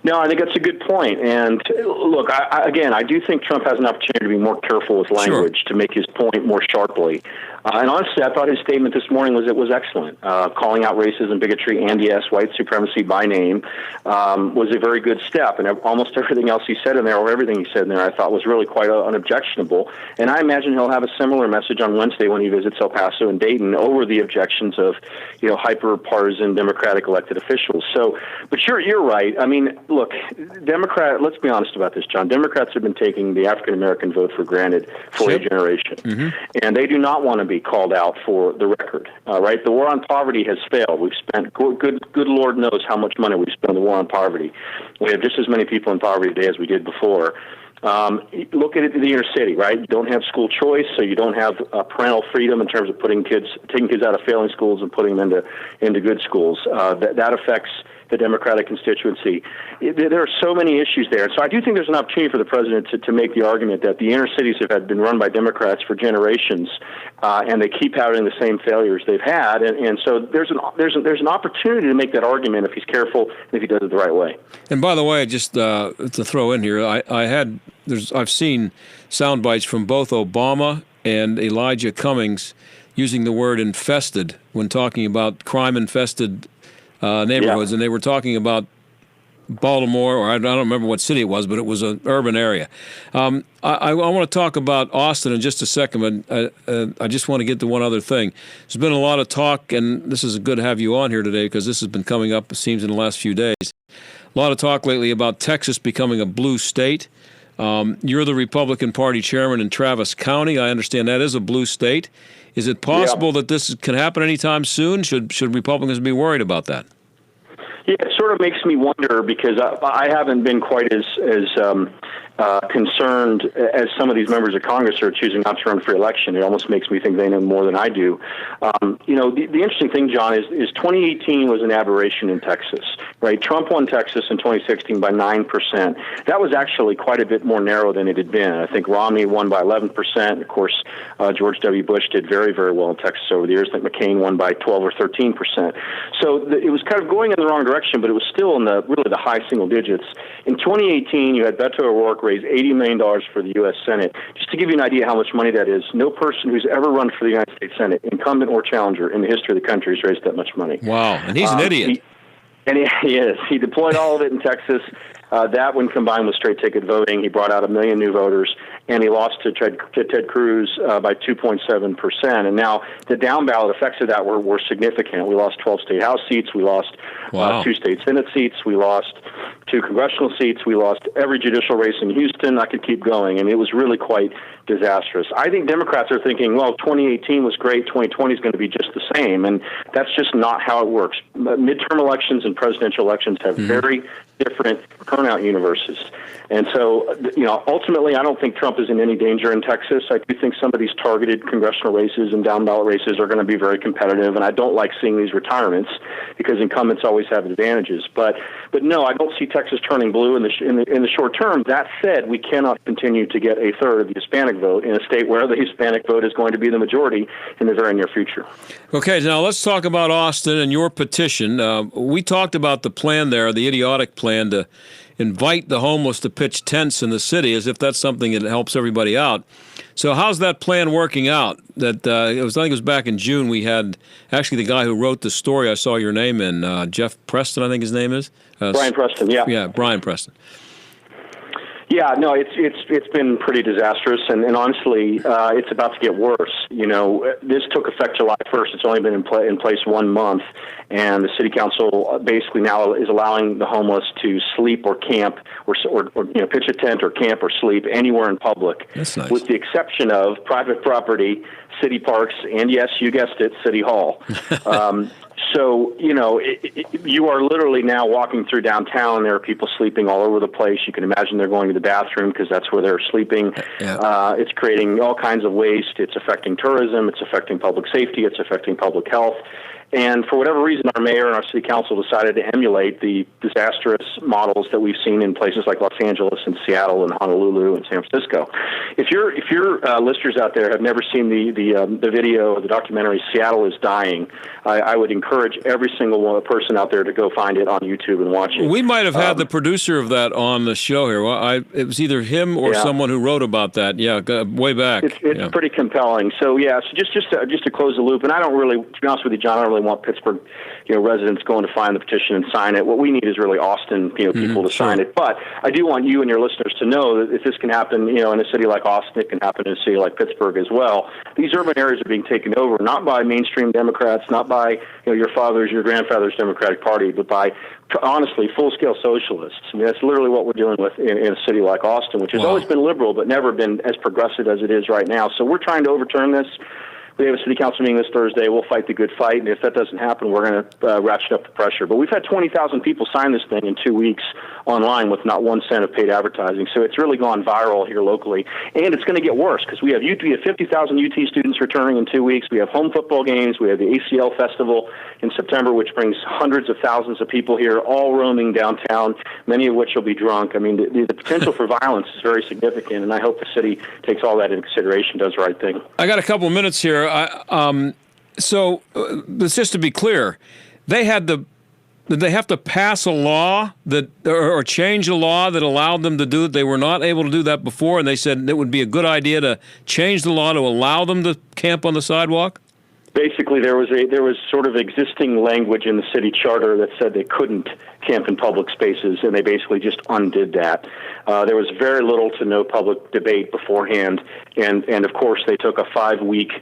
Speaker 2: No, I think that's a good point. And look, I do think Trump has an opportunity to be more careful with language to make his point more sharply. And honestly, I thought his statement this morning was excellent. Calling out racism, bigotry, and yes, white supremacy by name was a very good step. And almost everything else he said in there, or everything he said in there, I thought was really quite unobjectionable. And I imagine he'll have a similar message on Wednesday when he visits El Paso and Dayton over the objections of, hyper-partisan Democratic elected officials. So, but you're right. I mean, look, let's be honest about this, John. Democrats have been taking the African-American vote for granted for a generation. And they do not want to be called out for the record, right? The war on poverty has failed. We've spent, good Lord knows how much money we've spent on the war on poverty. We have just as many people in poverty today as we did before. Look at it in the inner city, right? You don't have school choice, so you don't have parental freedom in terms of taking kids out of failing schools and putting them into good schools. That affects the Democratic constituency. There are so many issues there. So I do think there's an opportunity for the president to make the argument that the inner cities have been run by Democrats for generations, and they keep having the same failures they've had. And so there's an opportunity to make that argument if he's careful and if he does it the right way.
Speaker 4: And by the way, just to throw in here, I've seen sound bites from both Obama and Elijah Cummings using the word infested when talking about crime-infested neighborhoods, and they were talking about Baltimore, or I don't remember what city it was, but it was an urban area. I want to talk about Austin in just a second, but I just want to get to one other thing. There's been a lot of talk, and this is good to have you on here today because this has been coming up, it seems, in the last few days. A lot of talk lately about Texas becoming a blue state. You're the Republican Party chairman in Travis County. I understand that is a blue state. Is it possible that this can happen anytime soon? Should Republicans be worried about that?
Speaker 2: Yeah, it sort of makes me wonder because I haven't been quite as concerned as some of these members of Congress are choosing not to run for election. It almost makes me think they know more than I do. The interesting thing, John, is 2018 was an aberration in Texas, right? Trump won Texas in 2016 by 9%. That was actually quite a bit more narrow than it had been. I think Romney won by 11%. Of course, George W. Bush did very, very well in Texas over the years. I think McCain won by 12 or 13%. So it was kind of going in the wrong direction, but it was still in the high single digits. In 2018, you had Beto O'Rourke raise $80 million for the U.S. Senate. Just to give you an idea how much money that is, no person who's ever run for the United States Senate, incumbent or challenger, in the history of the country has raised that much money.
Speaker 4: Wow, and he's an idiot.
Speaker 2: He is. He deployed all of it in Texas. That, when combined with straight ticket voting, he brought out 1 million new voters, and he lost to Ted Cruz by 2.7%. And now the down ballot effects of that were significant. We lost 12 state House seats. We lost 2 state Senate seats. We lost 2 congressional seats. We lost every judicial race in Houston. I could keep going, and it was really quite disastrous. I think Democrats are thinking, well, 2018 was great, 2020 is going to be just the same, and that's just not how it works. Midterm elections and presidential elections have very different turnout universes. And so, ultimately, I don't think Trump is in any danger in Texas. I do think some of these targeted congressional races and down-ballot races are going to be very competitive, and I don't like seeing these retirements because incumbents always have advantages. But no, I don't see Texas turning blue in the short term. That said, we cannot continue to get a third of the Hispanic vote in a state where the Hispanic vote is going to be the majority in the very near future.
Speaker 4: Okay, now let's talk about Austin and your petition. We talked about the plan there, the idiotic plan to invite the homeless to pitch tents in the city as if that's something that helps everybody out. So how's that plan working out? I think it was back in June we had actually the guy who wrote the story I saw your name in, Jeff Preston, I think his name is.
Speaker 2: Brian Preston, yeah.
Speaker 4: Yeah, Brian Preston.
Speaker 2: Yeah, no, it's been pretty disastrous, and honestly, it's about to get worse. This took effect July 1st. It's only been in place 1 month, and the city council basically now is allowing the homeless to sleep or camp or pitch a tent or camp or sleep anywhere in public.
Speaker 4: That's nice.
Speaker 2: With the exception of private property, city parks, and yes, you guessed it, City Hall. So, you are literally now walking through downtown. There are people sleeping all over the place. You can imagine they're going to the bathroom because that's where they're sleeping. Yeah. It's creating all kinds of waste. It's affecting tourism. It's affecting public safety. It's affecting public health. And for whatever reason, our mayor and our city council decided to emulate the disastrous models that we've seen in places like Los Angeles and Seattle and Honolulu and San Francisco. If your listeners out there have never seen the video or the documentary "Seattle is Dying," I would encourage every single person out there to go find it on YouTube and watch it.
Speaker 4: We might have had the producer of that on the show here. Well, it was either him or someone who wrote about that. Yeah, way back.
Speaker 2: It's pretty compelling. So just to close the loop, and I don't really, to be honest with you, John, I don't really want Pittsburgh, residents going to find the petition and sign it. What we need is really Austin, people to sign it. But I do want you and your listeners to know that if this can happen, in a city like Austin, it can happen in a city like Pittsburgh as well. These urban areas are being taken over not by mainstream Democrats, not by your father's, your grandfather's Democratic Party, but by honestly full-scale socialists. I mean, that's literally what we're dealing with in a city like Austin, which has always been liberal but never been as progressive as it is right now. So we're trying to overturn this. We have a city council meeting this Thursday. We'll fight the good fight, and if that doesn't happen, we're going to ratchet up the pressure. But we've had 20,000 people sign this thing in 2 weeks online with not 1 cent of paid advertising. So it's really gone viral here locally, and it's going to get worse because we have 50,000 UT students returning in 2 weeks. We have home football games. We have the ACL Festival in September, which brings hundreds of thousands of people here, all roaming downtown, many of which will be drunk. I mean, the potential for violence is very significant, and I hope the city takes all that into consideration, does the right thing.
Speaker 4: I got a couple minutes here. So, just to be clear, did they have to pass a law or change a law that allowed them to do it? They were not able to do that before, and they said it would be a good idea to change the law to allow them to camp on the sidewalk?
Speaker 2: Basically, there was sort of existing language in the city charter that said they couldn't camp in public spaces, and they basically just undid that. There was very little to no public debate beforehand, and of course they took a 5-week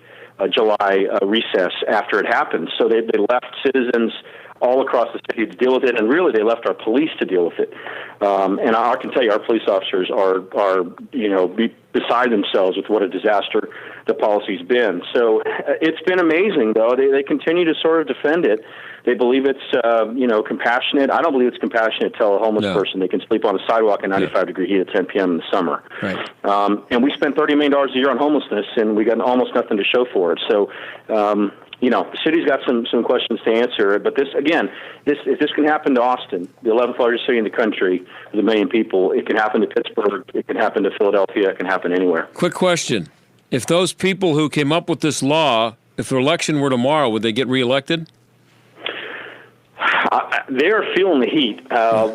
Speaker 2: July recess after it happened. So they left citizens all across the city to deal with it, and really they left our police to deal with it. And I can tell you, our police officers are beside themselves with what a disaster the policy's been. So it's been amazing, though. They continue to sort of defend it. They believe it's compassionate. I don't believe it's compassionate to tell a homeless person they can sleep on a sidewalk in 95-degree heat at 10 p.m. in the summer.
Speaker 4: Right.
Speaker 2: And we spend $30 million a year on homelessness, and we got almost nothing to show for it. So, the city's got some questions to answer. But if this can happen to Austin, the 11th largest city in the country with 1 million people, it can happen to Pittsburgh, it can happen to Philadelphia, it can happen anywhere.
Speaker 4: Quick question. If those people who came up with this law, if the election were tomorrow, would they get reelected?
Speaker 2: They're feeling the heat.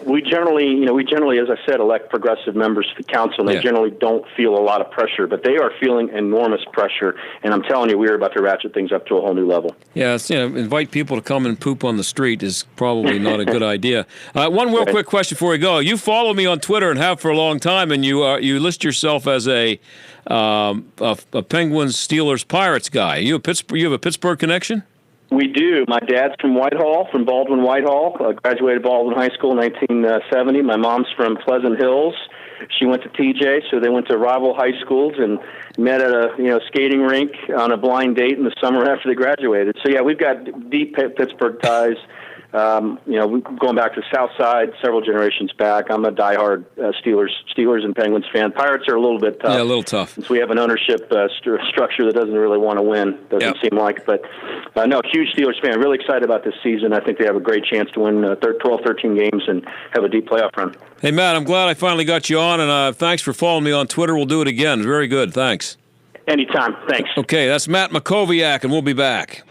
Speaker 2: We generally, as I said, elect progressive members to the council, and they generally don't feel a lot of pressure, but they are feeling enormous pressure. And I'm telling you, we're about to ratchet things up to a whole new level.
Speaker 4: Yeah, invite people to come and poop on the street is probably not a good idea. One real quick question before we go. You follow me on Twitter and have for a long time, and you list yourself as a Penguins, Steelers, Pirates guy. You have a Pittsburgh connection?
Speaker 2: We do. My dad's from Whitehall, from Baldwin Whitehall. Graduated Baldwin High School in 1970. My mom's from Pleasant Hills. She went to TJ, so they went to rival high schools and met at a skating rink on a blind date in the summer after they graduated. So yeah, we've got deep Pittsburgh ties. Going back to the South Side, several generations back. I'm a diehard Steelers and Penguins fan. Pirates are a little bit tough.
Speaker 4: Yeah, a little tough.
Speaker 2: Since we have an ownership structure that doesn't really want to win, doesn't seem like. But no, huge Steelers fan. Really excited about this season. I think they have a great chance to win 12, 13 games and have a deep playoff run.
Speaker 4: Hey, Matt, I'm glad I finally got you on, and thanks for following me on Twitter. We'll do it again. Very good. Thanks.
Speaker 2: Anytime. Thanks.
Speaker 4: Okay, that's Matt Makoviak, and we'll be back.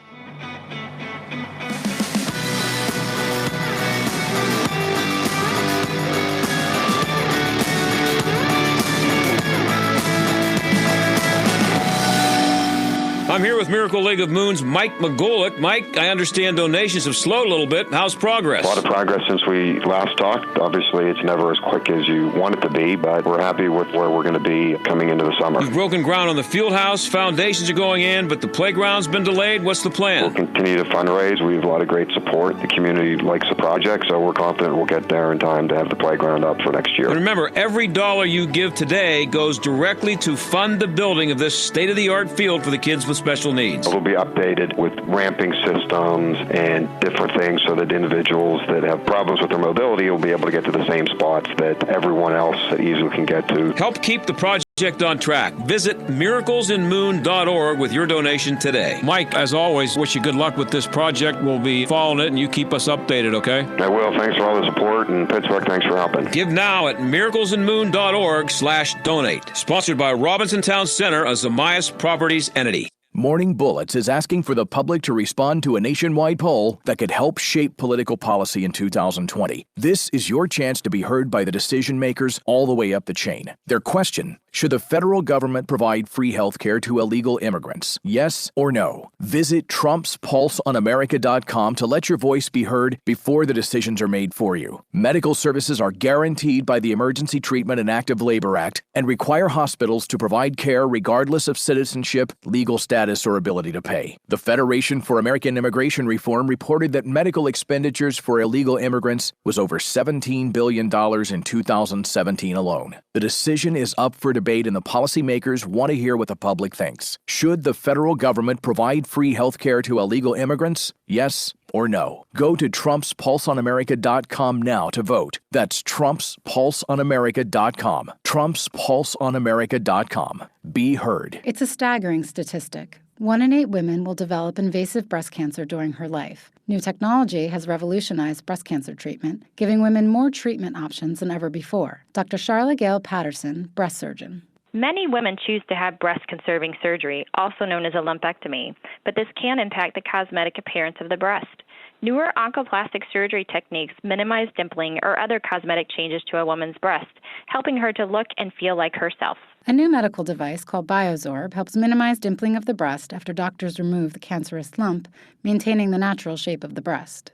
Speaker 4: I'm here with Miracle League of Moon's Mike McGolick. Mike, I understand donations have slowed a little bit. How's progress?
Speaker 5: A lot of progress since we last talked. Obviously, it's never as quick as you want it to be, but we're happy with where we're going to be coming into the summer.
Speaker 4: You've broken ground on the field house. Foundations are going in, but the playground's been delayed. What's the plan?
Speaker 5: We'll continue to fundraise. We have a lot of great support. The community likes the project, so we're confident we'll get there in time to have the playground up for next year.
Speaker 4: And remember, every dollar you give today goes directly to fund the building of this state-of-the-art field for the kids with special needs.
Speaker 5: It'll be updated with ramping systems and different things so that individuals that have problems with their mobility will be able to get to the same spots that everyone else easily can get to.
Speaker 4: Help keep the project on track. Visit miraclesinmoon.org with your donation today. Mike, as always, wish you good luck with this project. We'll be following it, and you keep us updated, okay?
Speaker 5: I will. Thanks for all the support, and Pittsburgh, thanks for helping.
Speaker 4: Give now at miraclesinmoon.org/donate. Sponsored by Robinson Town Center, a Zamias Properties entity.
Speaker 6: Morning Bullets is asking for the public to respond to a nationwide poll that could help shape political policy in 2020. This is your chance to be heard by the decision makers all the way up the chain. Their question: should the federal government provide free health care to illegal immigrants? Yes or no? Visit TrumpsPulseOnAmerica.com to let your voice be heard before the decisions are made for you. Medical services are guaranteed by the Emergency Treatment and Active Labor Act and require hospitals to provide care regardless of citizenship, legal status, or ability to pay. The Federation for American Immigration Reform reported that medical expenditures for illegal immigrants was over $17 billion in 2017 alone. The decision is up for debate, and the policymakers want to hear what the public thinks. Should the federal government provide free health care to illegal immigrants? Yes or no? Go to TrumpsPulseOnAmerica.com now to vote. That's TrumpsPulseOnAmerica.com. TrumpsPulseOnAmerica.com. Be heard.
Speaker 7: It's a staggering statistic. 1 in 8 women will develop invasive breast cancer during her life. New technology has revolutionized breast cancer treatment, giving women more treatment options than ever before. Dr. Charla Gale Patterson, breast surgeon.
Speaker 8: Many women choose to have breast-conserving surgery, also known as a lumpectomy, but this can impact the cosmetic appearance of the breast. Newer oncoplastic surgery techniques minimize dimpling or other cosmetic changes to a woman's breast, helping her to look and feel like herself.
Speaker 7: A new medical device called BioZorb helps minimize dimpling of the breast after doctors remove the cancerous lump, maintaining the natural shape of the breast.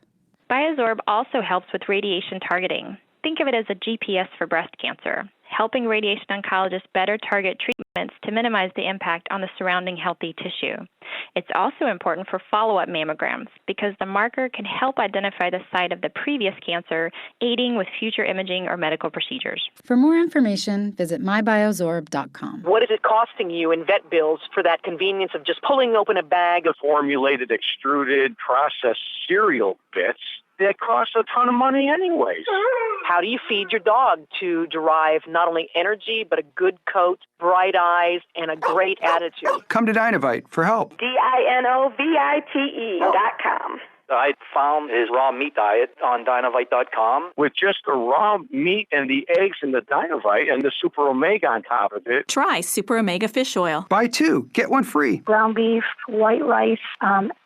Speaker 8: BioZorb also helps with radiation targeting. Think of it as a GPS for breast cancer, helping radiation oncologists better target treatments to minimize the impact on the surrounding healthy tissue. It's also important for follow-up mammograms because the marker can help identify the site of the previous cancer, aiding with future imaging or medical procedures.
Speaker 7: For more information, visit mybiozorb.com.
Speaker 9: What is it costing you in vet bills for that convenience of just pulling open a bag of formulated, extruded, processed cereal bits that cost a ton of money anyways? How do you feed your dog to derive not only energy, but a good coat, bright eyes, and a great attitude?
Speaker 10: Come to Dinovite for help.
Speaker 11: DINOVITE.com.
Speaker 9: I found his raw meat diet on Dinovite.com.
Speaker 10: With just the raw meat and the eggs and the Dinovite and the Super Omega on top of it.
Speaker 11: Try Super Omega Fish Oil.
Speaker 12: Buy 2, get 1 free.
Speaker 13: Ground beef, white rice,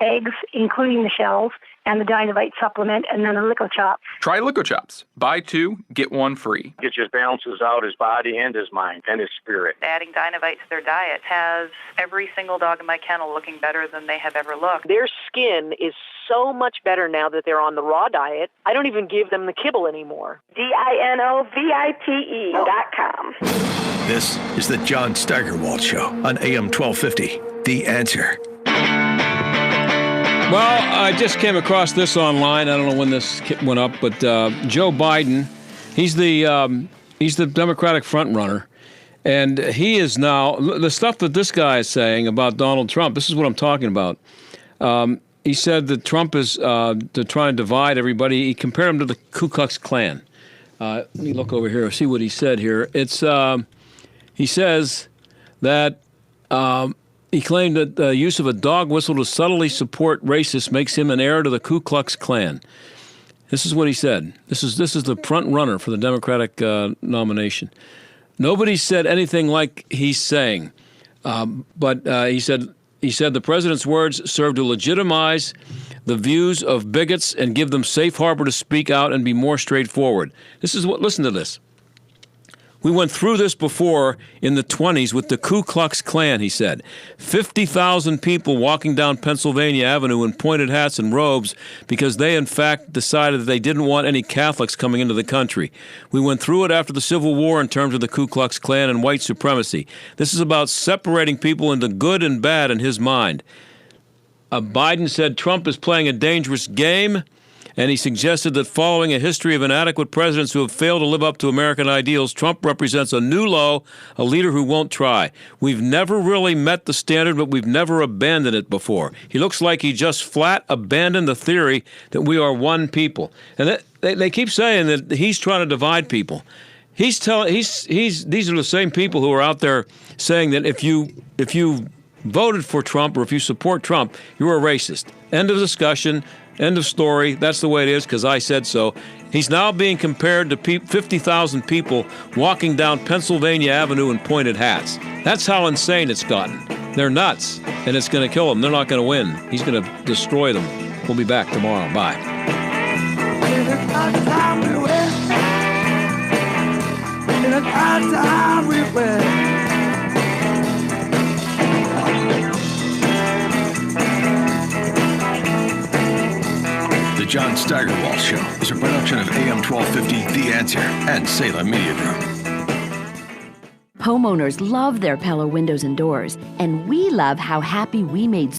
Speaker 13: eggs, including the shells, and the Dinovite supplement, and then the Lico Chops.
Speaker 14: Try Lico Chops. Buy 2, get 1 free.
Speaker 10: It just balances out his body and his mind and his spirit.
Speaker 15: Adding Dinovite to their diet has every single dog in my kennel looking better than they have ever looked.
Speaker 9: Their skin is so much better now that they're on the raw diet. I don't even give them the kibble anymore.
Speaker 13: DINOVITE.com.
Speaker 1: This is the John Steigerwald Show on AM 1250. The Answer.
Speaker 4: Well, I just came across this online. I don't know when this went up, but Joe Biden, he's the Democratic frontrunner, and he is now the stuff that this guy is saying about Donald Trump. This is what I'm talking about. He said that Trump is to try and divide everybody. He compared him to the Ku Klux Klan. Let me look over here and see what he said here. It's he says that. He claimed that the use of a dog whistle to subtly support racists makes him an heir to the Ku Klux Klan. This is what he said. This is the front runner for the Democratic nomination. Nobody said anything like he's saying, but he said the president's words serve to legitimize the views of bigots and give them safe harbor to speak out and be more straightforward. Listen to this. We went through this before in the 1920s with the Ku Klux Klan, he said. 50,000 people walking down Pennsylvania Avenue in pointed hats and robes because they, in fact, decided that they didn't want any Catholics coming into the country. We went through it after the Civil War in terms of the Ku Klux Klan and white supremacy. This is about separating people into good and bad in his mind. Biden said Trump is playing a dangerous game, and he suggested that following a history of inadequate presidents who have failed to live up to American ideals, Trump represents a new low, a leader who won't try. We've never really met the standard, but we've never abandoned it before. He looks like he just flat abandoned the theory that we are one people. And they keep saying that he's trying to divide people. These are the same people who are out there saying that if you voted for Trump or if you support Trump, you're a racist. End of discussion. End of story. That's the way it is because I said so. He's now being compared to 50,000 people walking down Pennsylvania Avenue in pointed hats. That's how insane it's gotten. They're nuts, and it's going to kill them. They're not going to win. He's going to destroy them. We'll be back tomorrow. Bye.
Speaker 1: The John Steigerwald Show is a production of AM 1250 The Answer and Salem Media Group.
Speaker 3: Homeowners love their Pella windows and doors, and we love how happy we made